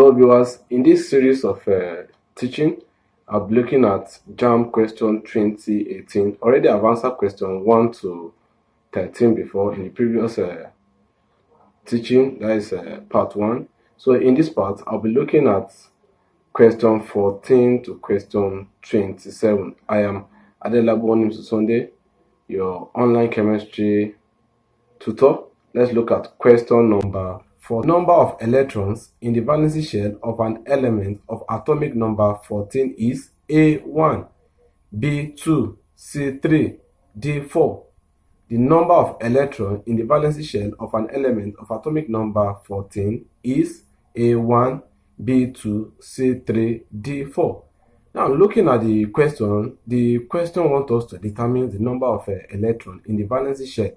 Hello viewers, in this series of teaching, I'll be looking at Jamb question 2018. Already I've answered question 1 to 13 before in the previous teaching, that is part 1. So in this part, I'll be looking at question 14 to question 27. I am Adelabo Sunday, your online chemistry tutor. Let's look at question number 4. Number of electrons in the valency shell of an element of atomic number 14 is A1, B2, C3, D4. The number of electrons in the valency shell of an element of atomic number 14 is A1, B2, C3, D4. Now, looking at the question wants us to determine the number of electrons in the valency shell.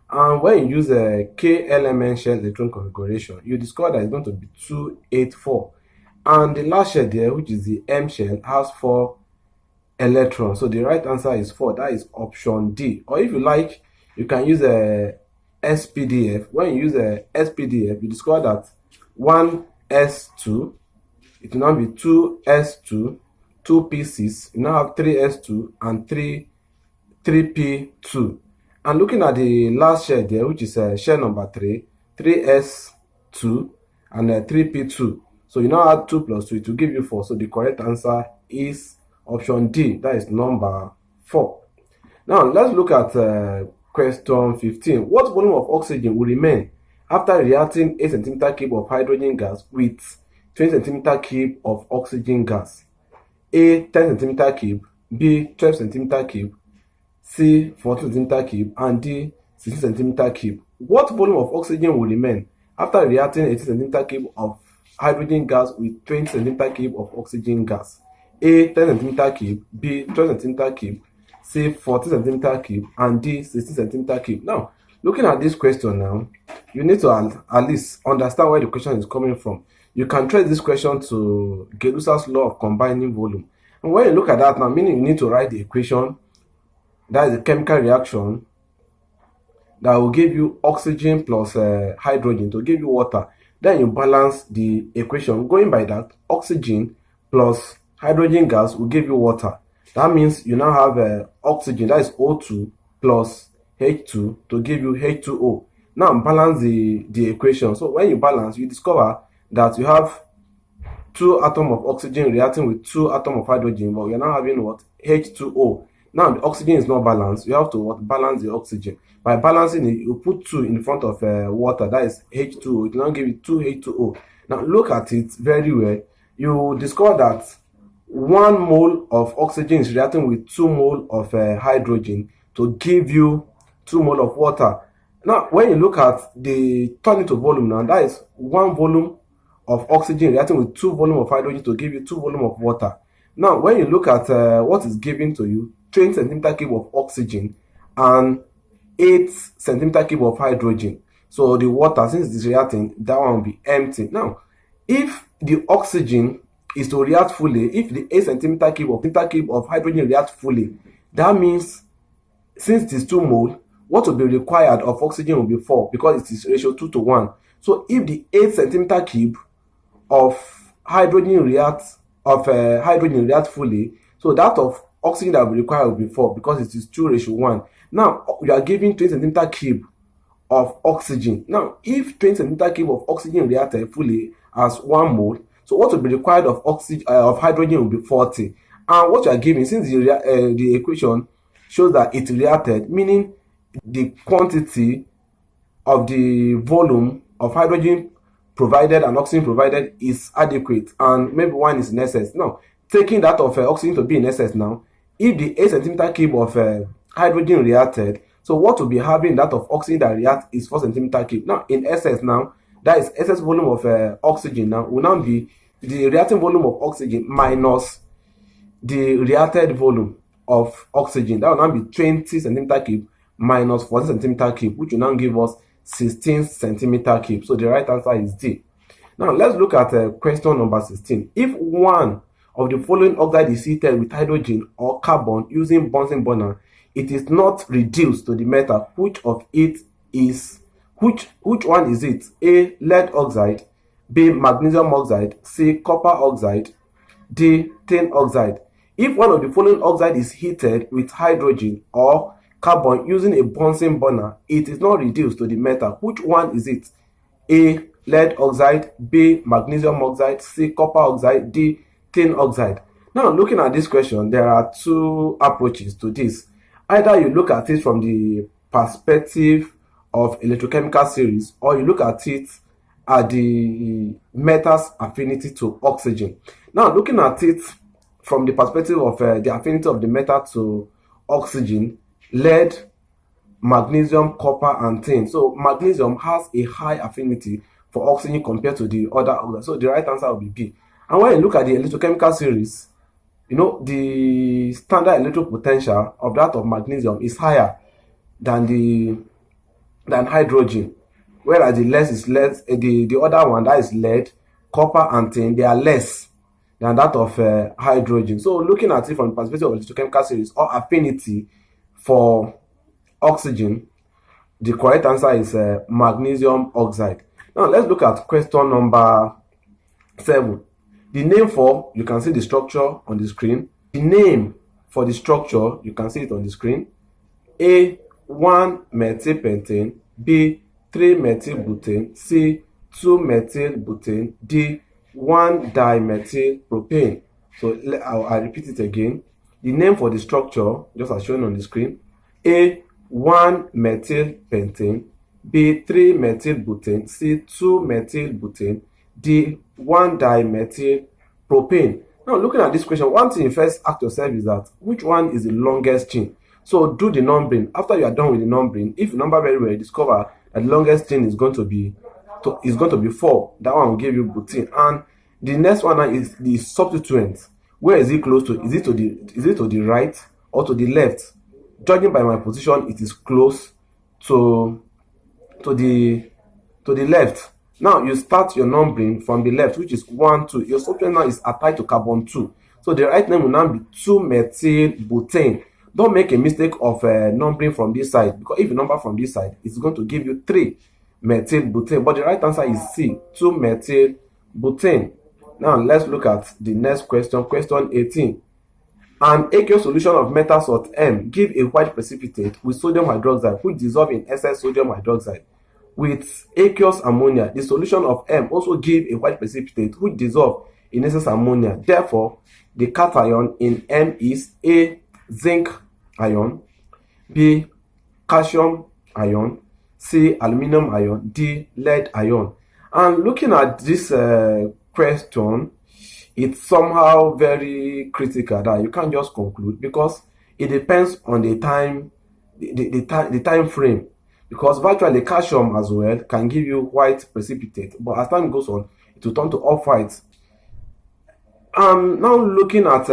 And when you use a K element shell electron configuration, you discover that it's going to be 284. And the last shell there, which is the M shell, has 4 electrons. So the right answer is 4. That is option D. Or if you like, you can use a SPDF. When you use a SPDF, you discover that 1s2, it will now be 2s2, 2p6. You now have 3s2 and 3p2. And looking at the last shell there, which is shell number 3, 3s2 and 3p2. So you now add 2 plus 2 to give you 4. So the correct answer is option D, that is number 4. Now let's look at question 15. What volume of oxygen will remain after reacting 8 cm cube of hydrogen gas with 20 cm cube of oxygen gas? A 10 cm cube, B 12 cm cube, C 14 cm cube, and D 16 cm cube. What volume of oxygen will remain after reacting 18 cm cube of hydrogen gas with 20 cm cube of oxygen gas? A 10 cm cube, B 12 cm cube, C 14 cm cube, and D 16 cm cube. Now, looking at this question now, you need to at least understand where the question is coming from. You can trace this question to Gelusa's law of combining volume. And when you look at that now, meaning you need to write the equation. That is a chemical reaction that will give you oxygen plus hydrogen to give you water. Then you balance the equation. Going by that, oxygen plus hydrogen gas will give you water. That means you now have oxygen, that is O2, plus H2 to give you H2O. Now balance the equation. So when you balance, you discover that you have 2 atoms of oxygen reacting with 2 atoms of hydrogen, but you're now having what? H2O. Now the oxygen is not balanced. You have to balance the oxygen. By balancing it, you put 2 in front of water, that is H2O. It will now give you 2H2O. Now look at it very well. You discover that 1 mole of oxygen is reacting with 2 mole of hydrogen to give you 2 mole of water. Now when you look at the turn into volume now, that is 1 volume of oxygen reacting with 2 volume of hydrogen to give you 2 volume of water. Now when you look at what is given to you, 20 cm cube of oxygen and 8 cm cube of hydrogen. So the water, since it is reacting, that one will be empty. Now, if the oxygen is to react fully, if the 8 cm cube of hydrogen react fully, that means since it is 2 mole, what will be required of oxygen will be 4 because it is ratio 2 to 1. So if the 8 cm cube of hydrogen react fully, so that of oxygen that will be required will be 4 because it is 2:1. Now we are giving 20 cm cube of oxygen. Now if 20 cm cube of oxygen reacted fully as 1 mole, so what will be required of oxygen of hydrogen will be 40. And what you are giving, since the equation shows that it reacted, meaning the quantity of the volume of hydrogen provided and oxygen provided is adequate, and maybe 1 is in excess. Now taking that of oxygen to be in excess now, if the 8 cm cube of hydrogen reacted, so what will be having that of oxygen that react is 4 cm cube. Now in excess now, that is excess volume of oxygen now will now be the reacting volume of oxygen minus the reacted volume of oxygen. That will now be 20 cm cube minus 40 cm cube, which will now give us 16 cm cube. So the right answer is D. Now let's look at question number 16. If one of the following oxide is heated with hydrogen or carbon using Bunsen burner, it is not reduced to the metal. Which one is it? A, lead oxide, B. Magnesium oxide, C. Copper oxide, D. Tin oxide. If one of the following oxide is heated with hydrogen or carbon using a Bunsen burner, it is not reduced to the metal. Which one is it? A. Lead oxide, B. Magnesium oxide, C. Copper oxide, D. Tin oxide. Now, looking at this question, there are two approaches to this. Either you look at it from the perspective of electrochemical series, or you look at it at the metal's affinity to oxygen. Now, looking at it from the perspective of the affinity of the metal to oxygen, lead, magnesium, copper, and tin. So magnesium has a high affinity for oxygen compared to the other oxides. So the right answer will be B. And when you look at the electrochemical series, the standard electrode potential of that of magnesium is higher than hydrogen, whereas the less is less. The other one, that is lead, copper, and tin, they are less than that of hydrogen. So looking at it from the perspective of electrochemical series or affinity for oxygen, the correct answer is magnesium oxide. Now let's look at question number 7. The name for, you can see the structure on the screen. The name for the structure, you can see it on the screen. A. 1-methylpentane, B. 3-methylbutane, C. 2-methylbutane, D. 1-dimethylpropane. So I'll repeat it again. The name for the structure, just as shown on the screen. A. 1-methylpentane, B. 3-methylbutane, C. 2-methylbutane, D. 1-dimethylpropane. Now, looking at this question, one thing you first ask yourself is that which one is the longest chain? So do the numbering. After you are done with the numbering, if you number very well, you discover that the longest chain is going to be 4. That one will give you butane. And the next one is the substituent. Where is it close to? Is it to the right or to the left? Judging by my position, it is close to the left. Now you start your numbering from the left, which is 1, 2. Your substituent now is attached to carbon 2. So the right name will now be 2-methylbutane. Don't make a mistake of numbering from this side, because if you number from this side, it's going to give you 3-methylbutane. But the right answer is C, 2-methylbutane. Now let's look at the next question, question 18. An aqueous solution of metal salt M give a white precipitate with sodium hydroxide, which dissolve in excess sodium hydroxide. With aqueous ammonia, the solution of M also give a white precipitate, which dissolve in excess ammonia. Therefore, the cation in M is A. Zinc ion, B. Calcium ion, C. Aluminum ion, D. Lead ion. And looking at this question, it's somehow very critical that you can't just conclude, because it depends on the time frame. Because virtually calcium as well can give you white precipitate, but as time goes on, it will turn to off-white. Now looking at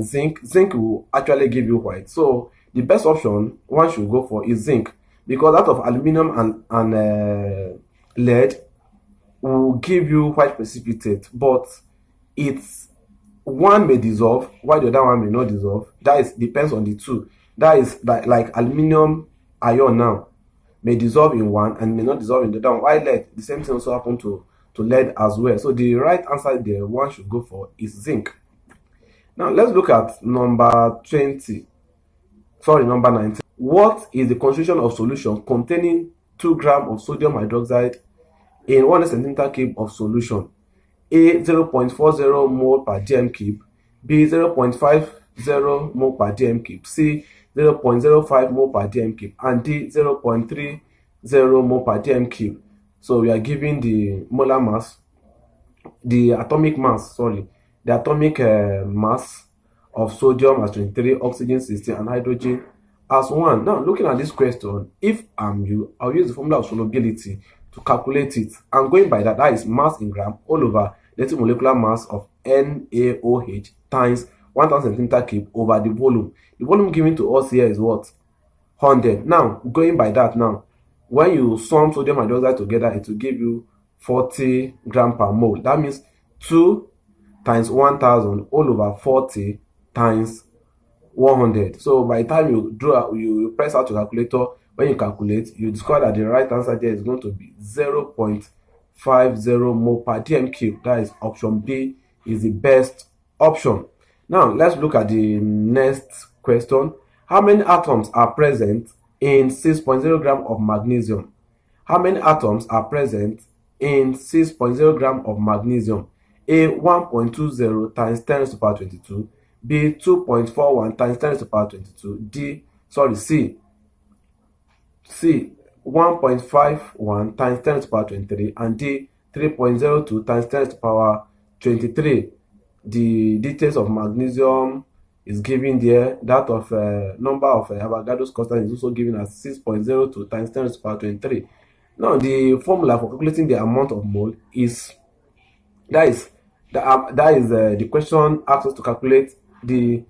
zinc will actually give you white. So the best option one should go for is zinc, because that of aluminum and lead will give you white precipitate, but one may dissolve while the other one may not dissolve. That depends on the two. That is like aluminum ion now may dissolve in one and may not dissolve in the other one. While lead, the same thing also happen to lead as well. So the right answer there one should go for is zinc. Now let's look at number 19. What is the concentration of solution containing 2 grams of sodium hydroxide in 100 centimeter cube of solution? A. 0.40 mole per dm cube, B. 0.50 mole per dm cube, C. 0.05 mole per dm cube, and D. 0.30 mole per dm cube. So we are giving the molar mass, the atomic mass of sodium as 23, oxygen 16, and hydrogen as 1. Now looking at this question, if I'm you, I'll use the formula of solubility to calculate it. And going by that, that is mass in gram all over relative molecular mass of NaOH times 1000 centimeter cube over the volume. The volume given to us here is what? 100. Now, going by that now, when you sum sodium hydroxide together, it will give you 40 gram per mole. That means 2 times 1000 all over 40 times 100. So by the time you press out your calculator, when you calculate, you discover that the right answer there is going to be 0.5 mole per dm cube. That is option B is the best option. Now let's look at the next question. How many atoms are present in 6.0 gram of magnesium? How many atoms are present in 6.0 gram of magnesium? A 1.20 times 10 raised to the power 22, B 2.41 times 10 raised to the power 22, C 1.51 times 10 raised to the power 23, and D 3.02 times 10 raised to the power 23. The details of magnesium is given there. That of number of Avogadro's constant is also given as 6.02 times 10 raised to the power 23. Now the formula for calculating the amount of mole is the question asks us to calculate the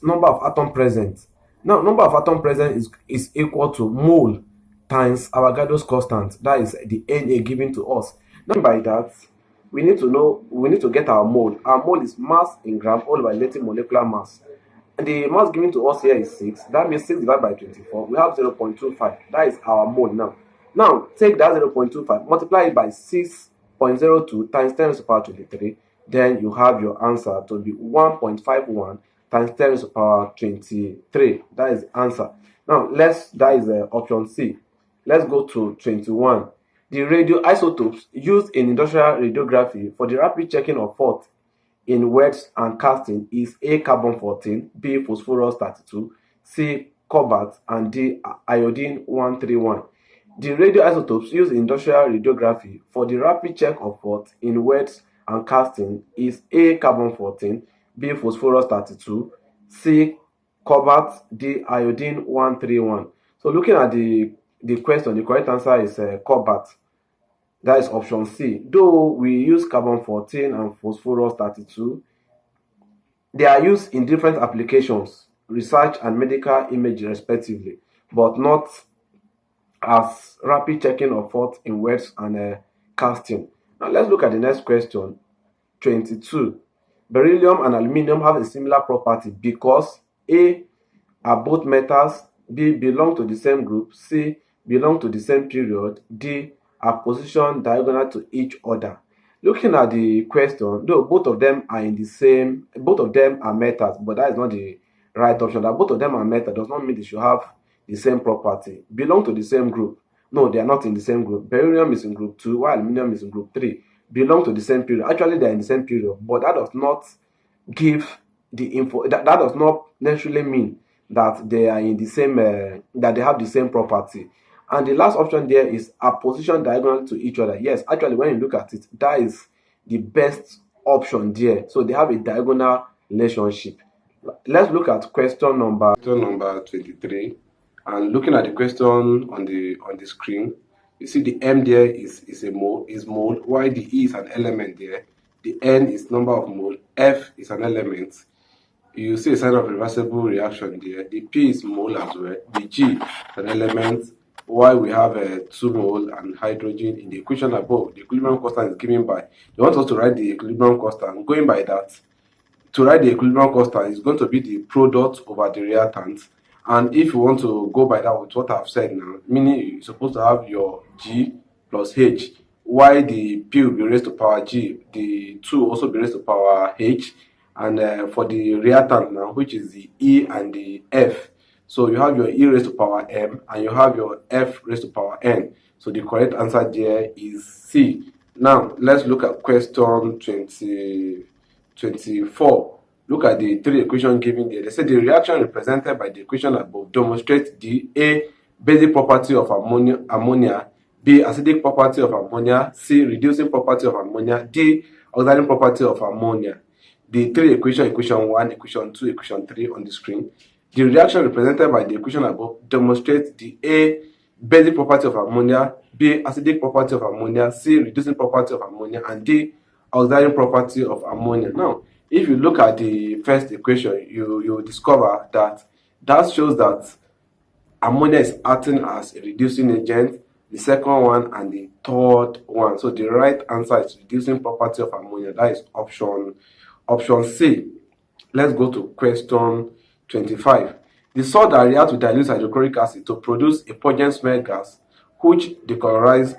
number of atoms present. Now number of atoms present is equal to mole times Avogadro's constant. That is the Na given to us. Now by that, we need to get our mole. Our mole is mass in gram all by relative molecular mass. And the mass given to us here is 6. That means 6 divided by 24. We have 0.25. That is our mole now. Now, take that 0.25, multiply it by 6.02 times 10 raised to the power 23. Then you have your answer to be 1.51 times 10 raised to the power 23. That is the answer. Now, that is option C. Let's go to 21. The radioisotopes used in industrial radiography for the rapid checking of fault in wets and casting is A carbon-14, B phosphorus 32, C cobalt, and D iodine 131. The radioisotopes used in industrial radiography for the rapid check of fault in wets and casting is A carbon-14, B phosphorus 32, C cobalt, D iodine 131. So looking at the question, the correct answer is cobalt. That is option C. Though we use carbon-14 and phosphorus 32, they are used in different applications, research and medical imaging respectively, but not as rapid checking of fault in wets and casting. Now let's look at the next question, 22. Beryllium and aluminium have a similar property because A are both metals, B belong to the same group, C belong to the same period, D are positioned diagonal to each other. Looking at the question, though both of them are metals, but that is not the right option. That both of them are metals does not mean they should have the same property. Belong to the same group. No, they are not in the same group. Beryllium is in group 2, while aluminium is in group 3. Belong to the same period. Actually, they are in the same period, but that does not give the info. That does not necessarily mean that they are in the same. That they have the same property. And the last option there is a position diagonal to each other. Yes, actually, when you look at it, that is the best option there. So they have a diagonal relationship. Let's look at question number 23. And looking at the question on the screen, you see the M there is mole, while the E is an element there. The N is number of mole, F is an element. You see a sign of reversible reaction there. The P is mole as well. The G is an element. While we have 2 mole and hydrogen in the equation above, the equilibrium constant is given by. They want us to write the equilibrium constant. Going by that, to write the equilibrium constant is going to be the product over the reactant. And if you want to go by that with what I've said now, meaning you're supposed to have your G plus H, while the P will be raised to power G, the 2 also be raised to power H, and for the reactant now, which is the E and the F. So you have your E raised to power M and you have your F raised to power N. So the correct answer there is C. Now let's look at question 24. Look at the 3 equations given there. They say the reaction represented by the equation above demonstrates the A basic property of ammonia, B acidic property of ammonia, C reducing property of ammonia, D oxidizing property of ammonia. The 3 equations, equation 1, equation 2, equation 3 on the screen. The reaction represented by the equation above demonstrates the A basic property of ammonia, B acidic property of ammonia, C reducing property of ammonia, and D oxidizing property of ammonia. Now, if you look at the first equation, you discover that shows that ammonia is acting as a reducing agent, the second one and the third one. So the right answer is reducing property of ammonia. That is option C. Let's go to question 25. The salt that reacts with dilute hydrochloric acid to produce a pungent smell gas which decolorizes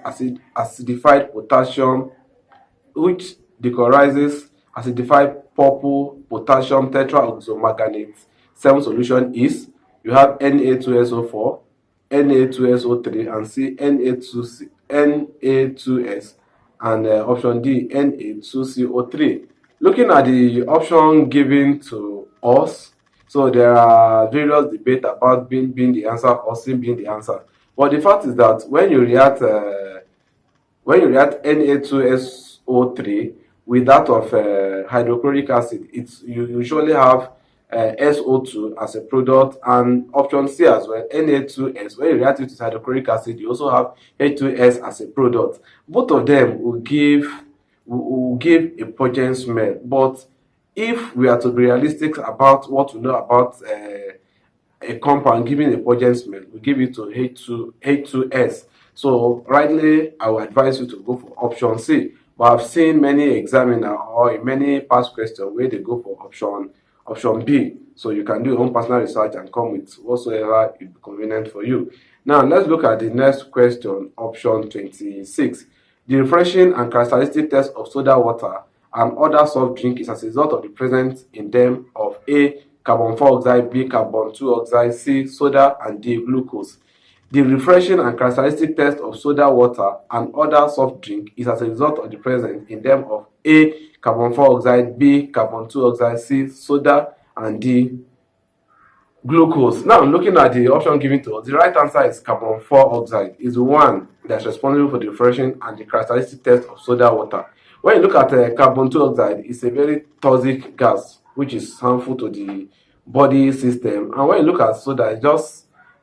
acidified potassium, which decolorises acidified purple potassium tetraoxomanganate 7 solution is, you have Na2SO4, Na2SO3, and C Na2S, and option D Na2CO3. Looking at the option given to us, so there are various debate about being the answer or C being the answer. But the fact is that when you react Na2SO3 with that of hydrochloric acid, you usually have SO2 as a product, and option C as well, Na2S. When you react it with hydrochloric acid, you also have H2S as a product. Both of them will give a pungent smell. But if we are to be realistic about what we know about a compound giving a pungent smell, we give it to H2S. So rightly, I will advise you to go for option C. But I've seen many examiner or in many past questions where they go for option B. So you can do your own personal research and come with whatsoever is convenient for you. Now let's look at the next question, option 26. The refreshing and characteristic taste of soda water and other soft drink is as a result of the presence in them of A. Carbon 4 oxide, B. Carbon 2 oxide, C. Soda, and D. Glucose. The refreshing and characteristic taste of soda water and other soft drink is as a result of the presence in them of A. Carbon 4 oxide, B. Carbon 2 oxide, C. Soda, and D. Glucose. Now, looking at the option given to us, the right answer is carbon 4 oxide. Is the one that's responsible for the refreshing and the characteristic taste of soda water. When you look at carbon 2 oxide, it's a very toxic gas which is harmful to the body system. And when you look at soda,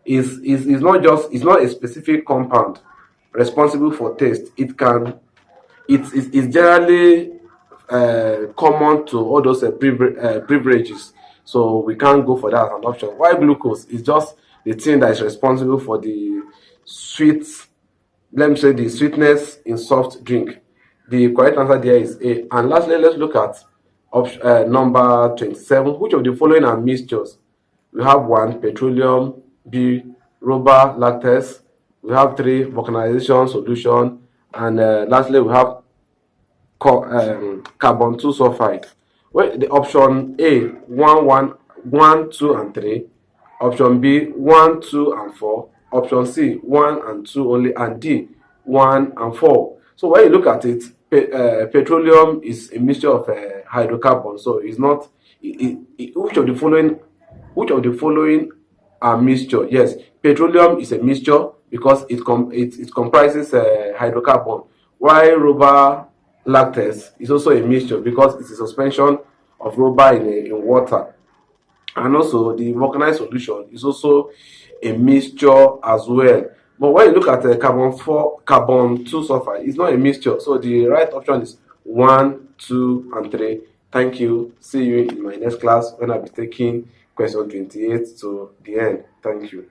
it's not a specific compound responsible for taste. It's generally common to all those beverages, so we can't go for that as an option. While glucose is just the thing that is responsible for the sweet, let me say the sweetness in soft drink. The correct answer there is A. And lastly, let's look at number 27. Which of the following are mixtures? We have 1. Petroleum, B. Rubber lactase, we have 3. Vulcanization solution, and lastly we have carbon 2 sulfide. Well, the option A 1, 2 and 3, option B 1, 2 and 4, option C 1 and 2 only, and D 1 and 4. So when you look at it, petroleum is a mixture of hydrocarbons, so it's not which of the following are mixture? Yes, petroleum is a mixture because it comprises hydrocarbon, while rubber lactase is also a mixture because it's a suspension of rubber in water. And also the vulcanized solution is also a mixture as well. But when you look at carbon 2 sulfide, it's not a mixture. So the right option is 1, 2 and 3. Thank you. See you in my next class when I'll be taking question 28 to the end. Thank you.